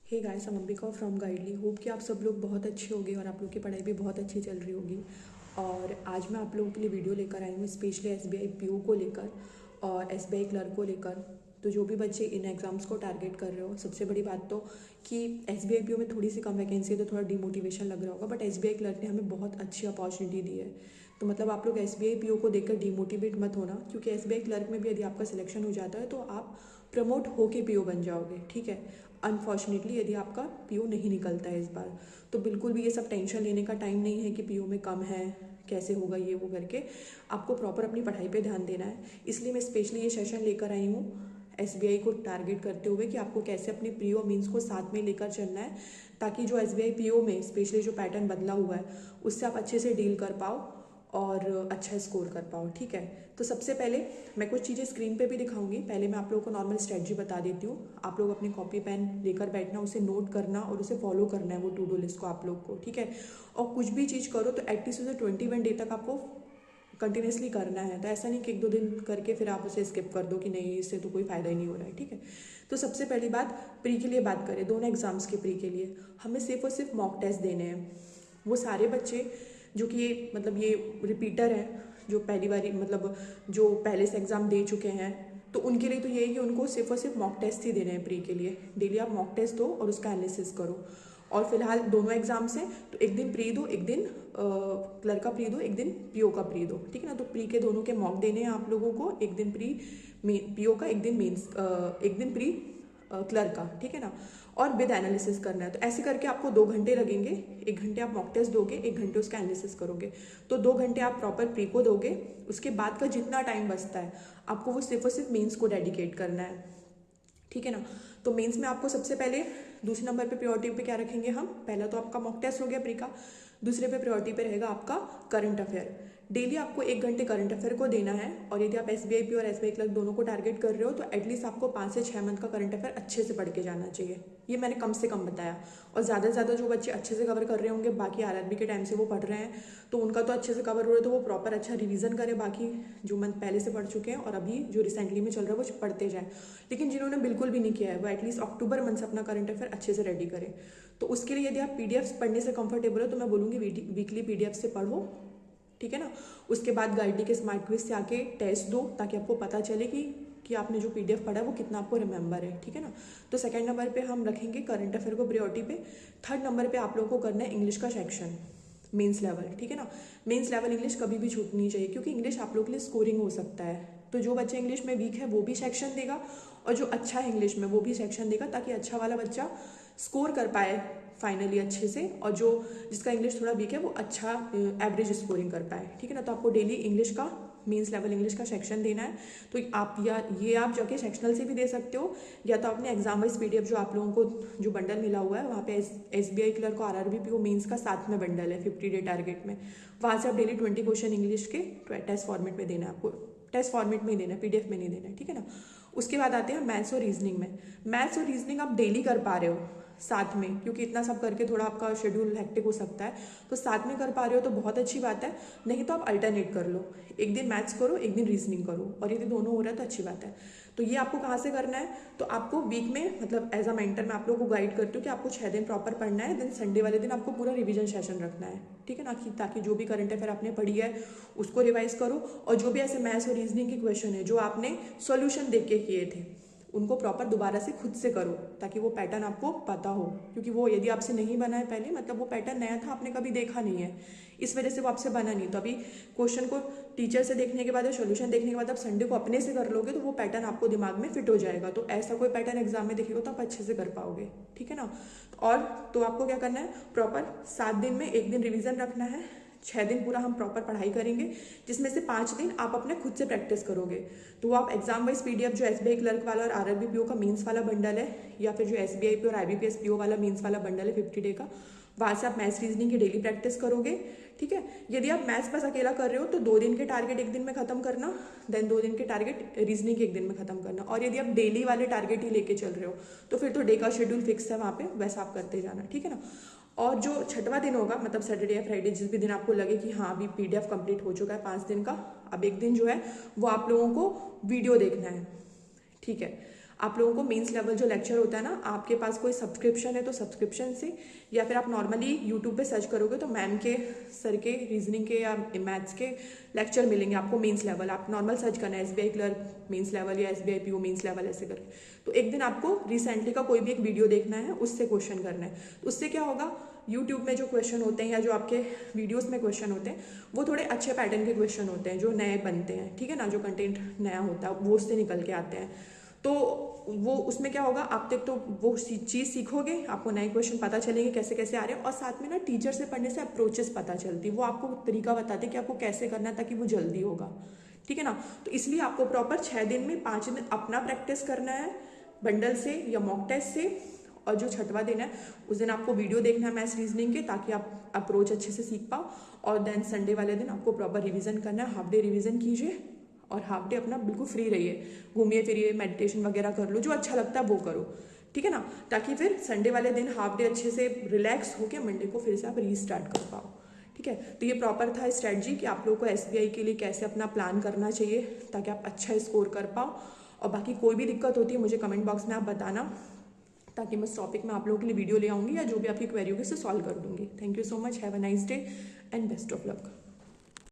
Hey guys, I'm Ambika from Guidely. Hope कि आप सब लोग बहुत अच्छे होंगे और आप लोग की पढ़ाई भी बहुत अच्छी चल रही होगी। और आज मैं आप लोगों के लिए वीडियो लेकर आई हूँ स्पेशली एसबीआई पीओ को लेकर और एसबीआई क्लर्क को लेकर। तो जो भी बच्चे इन एग्ज़ाम्स को टारगेट कर रहे हो, सबसे बड़ी बात तो कि एसबीआई पीओ में थोड़ी सी कम वैकेंसी है तो थोड़ा डिमोटिवेशन लग रहा होगा, बट एसबीआई क्लर्क ने हमें बहुत अच्छी अपॉर्चुनिटी दी है। तो मतलब आप लोग एसबीआई पीओ को देखकर डिमोटिवेट मत होना, क्योंकि एसबीआई क्लर्क में भी यदि आपका सिलेक्शन हो जाता है तो आप प्रमोट होके पीओ बन जाओगे। ठीक है, अनफॉर्चुनेटली यदि आपका पीओ नहीं निकलता है इस बार, तो बिल्कुल भी ये सब टेंशन लेने का टाइम नहीं है कि पीओ में कम है, कैसे होगा ये वो करके। आपको प्रॉपर अपनी पढ़ाई पे ध्यान देना है। इसलिए मैं स्पेशली ये सेशन लेकर आई हूँ एसबीआई को टारगेट करते हुए कि आपको कैसे अपने पीओ मीन्स को साथ में लेकर चलना है, ताकि जो एसबीआई पीओ में स्पेशली जो पैटर्न बदला हुआ है उससे आप अच्छे से डील कर पाओ और अच्छा स्कोर कर पाओ। ठीक है, तो सबसे पहले मैं कुछ चीज़ें स्क्रीन पे भी दिखाऊंगी। पहले मैं आप लोगों को नॉर्मल स्ट्रेटजी बता देती हूँ। आप लोग अपनी कॉपी पेन लेकर बैठना, उसे नोट करना और उसे फॉलो करना है वो टू डू लिस्ट को आप लोग को। ठीक है, और कुछ भी चीज़ करो तो एटलीस्ट उसे 21 डे तक आपको कंटिन्यूसली करना है। तो ऐसा नहीं कि एक दो दिन करके फिर आप उसे स्किप कर दो कि नहीं, इससे तो कोई फ़ायदा ही नहीं हो रहा है। ठीक है, तो सबसे पहली बात, प्री के लिए बात करें, दोनों एग्जाम्स के प्री के लिए हमें सिर्फ और सिर्फ मॉक टेस्ट देने हैं। वो सारे बच्चे जो कि ये रिपीटर हैं, जो पहली बारी मतलब जो पहले से एग्ज़ाम दे चुके हैं, तो उनके लिए तो ये है कि उनको सिर्फ और सिर्फ मॉक टेस्ट ही देने हैं प्री के लिए। डेली आप मॉक टेस्ट दो और उसका एनालिसिस करो। और फिलहाल दोनों एग्जाम्स हैं तो एक दिन प्री दो, एक दिन क्लर्क का प्री दो, एक दिन पीओ का प्री दो। ठीक है ना, तो प्री के दोनों के मॉक देने हैं आप लोगों को, एक दिन प्री पीओ का, एक दिन मेंस, एक दिन प्री क्लर्क का। ठीक है ना, और विद एनालिसिस करना है। तो ऐसे करके आपको 2 घंटे लगेंगे। 1 घंटे आप मॉक टेस्ट दोगे, 1 घंटे उसका एनालिसिस करोगे, तो 2 घंटे आप प्रॉपर प्री को दोगे। उसके बाद का जितना टाइम बचता है आपको वो सिर्फ और सिर्फ मेंस को डेडिकेट करना है। ठीक है ना, तो मेंस में आपको सबसे पहले दूसरे नंबर पे प्रायोरिटी पे क्या रखेंगे हम, पहला तो आपका मॉक टेस्ट हो गया प्री का, दूसरे पे प्रायोरिटी पे रहेगा आपका करंट अफेयर। डेली आपको 1 घंटे करंट अफेयर को देना है। और यदि आप एसबीआई पी और एसबीआई क्लर्क दोनों को टारगेट कर रहे हो तो एटलीस्ट आपको 5 से 6 मंथ का करंट अफेयर अच्छे से पढ़ के जाना चाहिए। ये मैंने कम से कम बताया। और ज़्यादा से ज़्यादा जो बच्चे अच्छे से कवर कर रहे होंगे, बाकी आरआरबी के टाइम से वो पढ़ रहे हैं, तो उनका तो अच्छे से कवर हो रहा है, तो वो प्रॉपर अच्छा रिवीजन करें, बाकी जो मंथ पहले से पढ़ चुके हैं और अभी जो रिसेंटली में चल रहा है वो पढ़ते जाएं। लेकिन जिन्होंने बिल्कुल भी नहीं किया है वो एटलीस्ट अक्टूबर मंथ से अपना करंट अफेयर अच्छे से रेडी करें। तो उसके लिए यदि आप पीडीएफ पढ़ने से कंफर्टेबल हो तो मैं बोलूँगी वीकली पीडीएफ से पढ़ो। ठीक है ना, उसके बाद गाइडली के स्मार्ट क्विज से आके टेस्ट दो, ताकि आपको पता चले कि आपने जो पीडीएफ पढ़ा है वो कितना आपको रिमेंबर है। ठीक है ना, तो सेकंड नंबर पे हम रखेंगे करंट अफेयर को प्रायोरिटी पे। थर्ड नंबर पे आप लोगों को करना है इंग्लिश का सेक्शन, मेंस लेवल। ठीक है ना, मेंस लेवल इंग्लिश कभी भी छूटनी चाहिए, क्योंकि इंग्लिश आप लोगों के लिए स्कोरिंग हो सकता है। तो जो बच्चा इंग्लिश में वीक है वो भी सेक्शन देगा, और जो अच्छा है इंग्लिश में वो भी सेक्शन देगा, ताकि अच्छा वाला बच्चा स्कोर कर पाए फाइनली अच्छे से, और जो जिसका इंग्लिश थोड़ा वीक है वो अच्छा एवरेज स्कोरिंग कर पाए। ठीक है ना, तो आपको डेली इंग्लिश का, मीन्स लेवल इंग्लिश का सेक्शन देना है। तो आप ये आप जाके सेक्शनल से भी दे सकते हो, या तो अपने एग्जाम वाइज पीडीएफ जो आप लोगों को जो बंडल मिला हुआ है वहाँ पे एसबीआई क्लर्क को आरआरबी पीओ मेंस का साथ में बंडल है 50 डे टारगेट में, वहाँ से आप डेली 20 क्वेश्चन इंग्लिश के टेस्ट फॉर्मेट में देना है आपको। टेस्ट फॉर्मेट में ही देना है, पीडीएफ में नहीं देना है। ठीक है ना, उसके बाद आते हैं मैथ्स और रीजनिंग में। मैथ्स और रीजनिंग आप डेली कर पा रहे हो साथ में, क्योंकि इतना सब करके थोड़ा आपका शेड्यूल हेक्टिक हो सकता है, तो साथ में कर पा रहे हो तो बहुत अच्छी बात है। नहीं तो आप अल्टरनेट कर लो, एक दिन मैथ्स करो, एक दिन रीजनिंग करो, और यदि दोनों हो रहा है तो अच्छी बात है। तो ये आपको कहाँ से करना है, तो आपको वीक में, मतलब एज अ मेंटर मैं आप लोगों को गाइड करती हूँ कि आपको 6 दिन प्रॉपर पढ़ना है, देन संडे वाले दिन आपको पूरा रिवीजन सेशन रखना है। ठीक है ना, ताकि जो भी करंट अफेयर आपने पढ़ी है उसको रिवाइज करो, और जो भी ऐसे मैथ्स और रीजनिंग के क्वेश्चन है जो आपने सॉल्यूशन देख के किए थे उनको प्रॉपर दोबारा से खुद से करो, ताकि वो पैटर्न आपको पता हो। क्योंकि वो यदि आपसे नहीं बना है पहले, मतलब वो पैटर्न नया था, आपने कभी देखा नहीं है, इस वजह से वो आपसे बना नहीं। तो अभी क्वेश्चन को टीचर से देखने के बाद या सोल्यूशन देखने के बाद आप संडे को अपने से कर लोगे तो वो पैटर्न आपको दिमाग में फिट हो जाएगा। तो ऐसा कोई पैटर्न एग्जाम में दिखेगा तो आप अच्छे से कर पाओगे। ठीक है ना, और तो आपको क्या करना है, प्रॉपर 7 दिन में 1 दिन रिविजन रखना है, 6 दिन पूरा हम प्रॉपर पढ़ाई करेंगे, जिसमें से 5 दिन आप अपने खुद से प्रैक्टिस करोगे। तो वो आप एग्जाम वाइज पीडीएफ जो एसबीआई क्लर्क वाला और आरआरबी पीओ का मेंस वाला बंडल है, या फिर जो एसबीआई पी और आईबीपीएस पीओ वाला मेंस वाला बंडल है 50 डे का, वहाँ से आप मैथ्स रीजनिंग की डेली प्रैक्टिस करोगे। ठीक है, यदि आप मैथ्स बस अकेला कर रहे हो तो 2 दिन के टारगेट 1 दिन में खत्म करना, देन 2 दिन के टारगेट रीजनिंग के 1 दिन में खत्म करना। और यदि आप डेली वाले टारगेट ही लेके चल रहे हो तो फिर तो डे का शेड्यूल फिक्स है वहाँ पे, वैसा आप करते जाना। ठीक है ना, और जो छठवां दिन होगा, मतलब सैटरडे या फ्राइडे, जिस भी दिन आपको लगे कि हाँ अभी पीडीएफ कंप्लीट हो चुका है 5 दिन का, अब 1 दिन जो है वो आप लोगों को वीडियो देखना है। ठीक है, आप लोगों को मेंस लेवल जो लेक्चर होता है ना, आपके पास कोई सब्सक्रिप्शन है तो सब्सक्रिप्शन से, या फिर आप नॉर्मली यूट्यूब पे सर्च करोगे तो मैम के सर के रीजनिंग के या मैथ्स के लेक्चर मिलेंगे आपको मेंस लेवल। आप नॉर्मल सर्च करना है SBI क्लर्क मेंस लेवल या SBI PO मेंस लेवल ऐसे करके। तो एक दिन आपको रिसेंटली का कोई भी एक वीडियो देखना है, उससे क्वेश्चन करना है। तो उससे क्या होगा, यूट्यूब में जो क्वेश्चन होते हैं या जो आपके वीडियोस में क्वेश्चन होते हैं वो थोड़े अच्छे पैटर्न के क्वेश्चन होते हैं, जो नए बनते हैं, ठीक है ना, जो कंटेंट नया होता है वो उससे निकल के आते हैं। तो वो उसमें क्या होगा, आप तक तो वो चीज़ सीखोगे, आपको नए क्वेश्चन पता चलेंगे कैसे कैसे आ रहे हैं, और साथ में ना टीचर से पढ़ने से अप्रोचेस पता चलती है, वो आपको तरीका बताते हैं कि आपको कैसे करना है ताकि वो जल्दी होगा, ठीक है ना। तो इसलिए आपको प्रॉपर 6 दिन में 5 दिन अपना प्रैक्टिस करना है बंडल से या मॉक टेस्ट से, और जो छठवां दिन है उस दिन आपको वीडियो देखना है मैथ्स रीजनिंग के, ताकि आप अप्रोच अच्छे से सीख पाओ। और देन संडे वाले दिन आपको प्रॉपर रिवीजन करना है, हाफ डे रिवीजन कीजिए और हाफ डे अपना बिल्कुल फ्री रहिए, घूमिए फिरिए, मेडिटेशन वगैरह कर लो, जो अच्छा लगता है वो करो, ठीक है ना, ताकि फिर संडे वाले दिन हाफ डे अच्छे से रिलैक्स होकर मंडे को फिर से आप रीस्टार्ट कर पाओ, ठीक है। तो ये प्रॉपर था स्ट्रेटजी कि आप लोगों को SBI के लिए कैसे अपना प्लान करना चाहिए ताकि आप अच्छा स्कोर कर पाओ। और बाकी कोई भी दिक्कत होती है मुझे कमेंट बॉक्स में आप बताना, ताकि मैं इस टॉपिक में आप लोगों के लिए वीडियो ले आऊँगी या जो भी आपकी क्वेरी होगी उसे सॉल्व कर दूँगी। Thank you so much, have a nice day and best of luck.